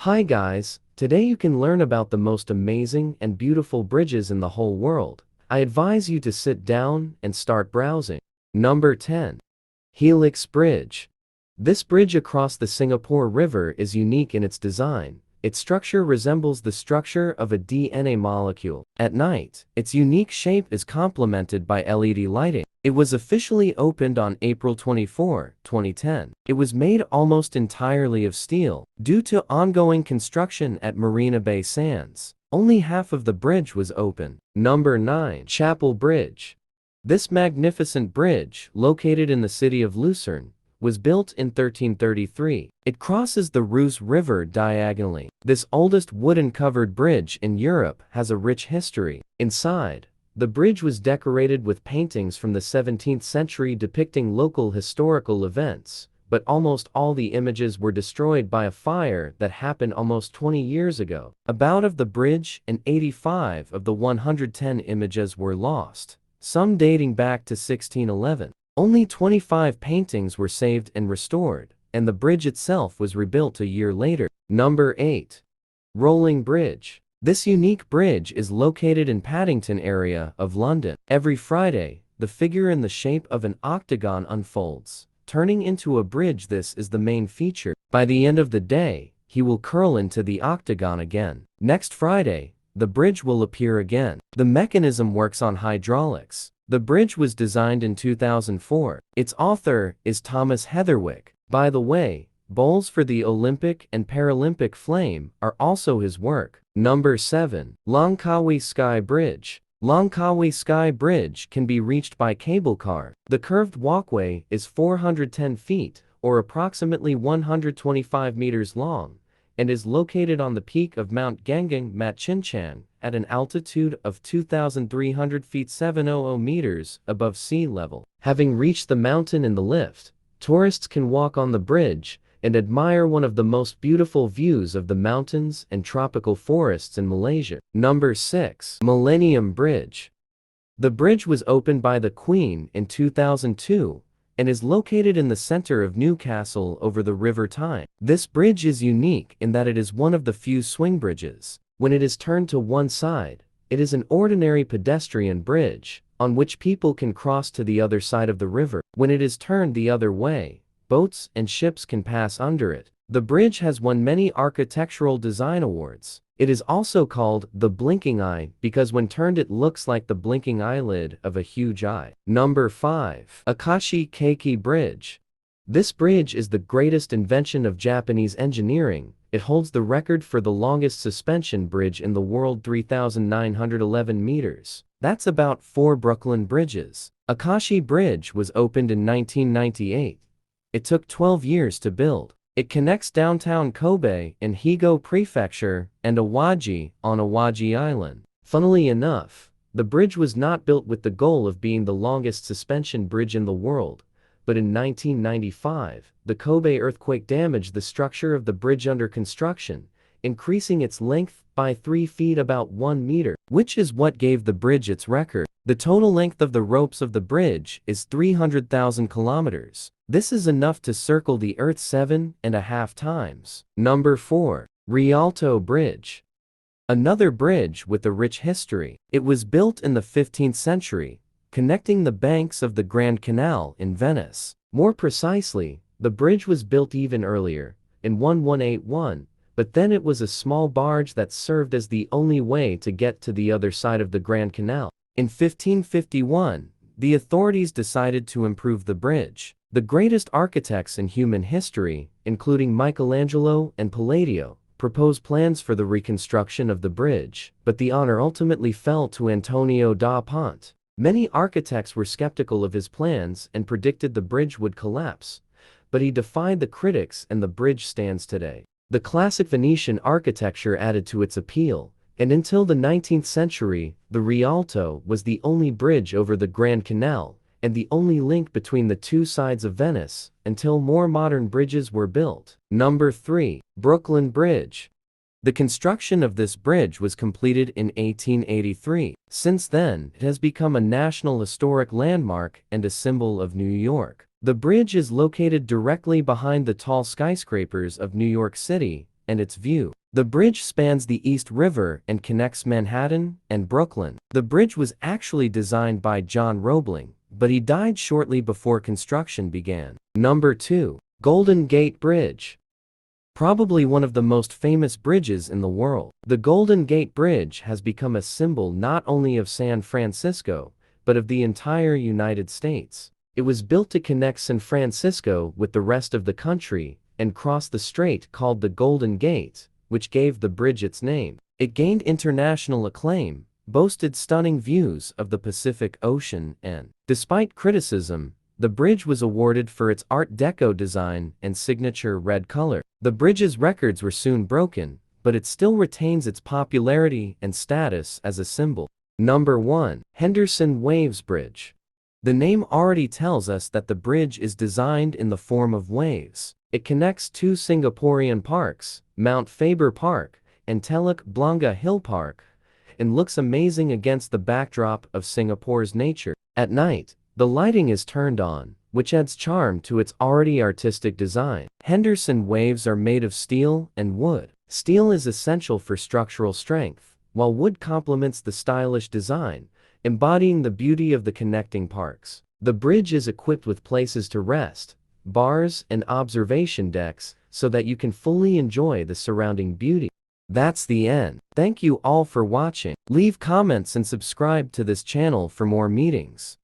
Hi guys, today you can learn about the most amazing and beautiful bridges in the whole world. I advise you to sit down and start browsing. Number 10. Helix Bridge. This bridge across the Singapore River is unique in its design. Its structure resembles the structure of a DNA molecule. At night, its unique shape is complemented by LED lighting. It was officially opened on April 24, 2010. It was made almost entirely of steel. Due to ongoing construction at Marina Bay Sands, only half of the bridge was open. Number 9. Chapel Bridge. This magnificent bridge, located in the city of Lucerne, was built in 1333. It crosses the Reuss River diagonally. This oldest wooden-covered bridge in Europe has a rich history. Inside, the bridge was decorated with paintings from the 17th century depicting local historical events, but almost all the images were destroyed by a fire that happened almost 20 years ago. About of the bridge and 85 of the 110 images were lost, some dating back to 1611. Only 25 paintings were saved and restored, and the bridge itself was rebuilt a year later. Number 8. Rolling Bridge. This unique bridge is located in Paddington area of London. Every Friday, the figure in the shape of an octagon unfolds, turning into a bridge. This is the main feature. By the end of the day, he will curl into the octagon again. Next Friday, the bridge will appear again. The mechanism works on hydraulics. The bridge was designed in 2004. Its author is Thomas Heatherwick. By the way, bowls for the Olympic and Paralympic flame are also his work. Number 7. Langkawi Sky Bridge. Langkawi Sky Bridge can be reached by cable car. The curved walkway is 410 feet, or approximately 125 meters long, and is located on the peak of Mount Gengang Matchinchan at an altitude of 2,300 feet 700 meters above sea level. Having reached the mountain in the lift, tourists can walk on the bridge and admire one of the most beautiful views of the mountains and tropical forests in Malaysia. Number 6. Millennium Bridge. The bridge was opened by the Queen in 2002 and is located in the center of Newcastle over the River Tyne. This bridge is unique in that it is one of the few swing bridges. When it is turned to one side, it is an ordinary pedestrian bridge, on which people can cross to the other side of the river. When it is turned the other way, boats and ships can pass under it. The bridge has won many architectural design awards. It is also called the blinking eye because when turned it looks like the blinking eyelid of a huge eye. Number 5. Akashi Keiki Bridge. This bridge is the greatest invention of Japanese engineering. It holds the record for the longest suspension bridge in the world, 3,911 meters. That's about 4 Brooklyn bridges. Akashi Bridge was opened in 1998. It took 12 years to build. It connects downtown Kobe in Higo Prefecture and Awaji on Awaji Island. Funnily enough, the bridge was not built with the goal of being the longest suspension bridge in the world, but in 1995, the Kobe earthquake damaged the structure of the bridge under construction, increasing its length by 3 feet, about 1 meter, which is what gave the bridge its record. The total length of the ropes of the bridge is 300,000 kilometers. This is enough to circle the Earth 7.5 times. Number 4. Rialto Bridge. Another bridge with a rich history. It was built in the 15th century, connecting the banks of the Grand Canal in Venice. More precisely, the bridge was built even earlier, in 1181, but then it was a small barge that served as the only way to get to the other side of the Grand Canal. In 1551, the authorities decided to improve the bridge. The greatest architects in human history, including Michelangelo and Palladio, proposed plans for the reconstruction of the bridge, but the honor ultimately fell to Antonio da Ponte. Many architects were skeptical of his plans and predicted the bridge would collapse, but he defied the critics and the bridge stands today. The classic Venetian architecture added to its appeal, and until the 19th century, the Rialto was the only bridge over the Grand Canal and the only link between the two sides of Venice, until more modern bridges were built. Number 3. Brooklyn Bridge. The construction of this bridge was completed in 1883. Since then, it has become a National Historic Landmark and a symbol of New York. The bridge is located directly behind the tall skyscrapers of New York City and its view. The bridge spans the East River and connects Manhattan and Brooklyn. The bridge was actually designed by John Roebling, but he died shortly before construction began. Number 2. Golden Gate Bridge. Probably one of the most famous bridges in the world. The Golden Gate Bridge has become a symbol not only of San Francisco, but of the entire United States. It was built to connect San Francisco with the rest of the country and cross the strait called the Golden Gate, which gave the bridge its name. It gained international acclaim, boasted stunning views of the Pacific Ocean, and, despite criticism, the bridge was awarded for its Art Deco design and signature red color. The bridge's records were soon broken, but it still retains its popularity and status as a symbol. Number 1. Henderson Waves Bridge. The name already tells us that the bridge is designed in the form of waves. It connects two Singaporean parks, Mount Faber Park and Teluk Blangah Hill Park, and looks amazing against the backdrop of Singapore's nature. At night, the lighting is turned on, which adds charm to its already artistic design. Henderson waves are made of steel and wood. Steel is essential for structural strength, while wood complements the stylish design, embodying the beauty of the connecting parks. The bridge is equipped with places to rest, bars and observation decks, so that you can fully enjoy the surrounding beauty. That's the end. Thank you all for watching. Leave comments and subscribe to this channel for more meetings.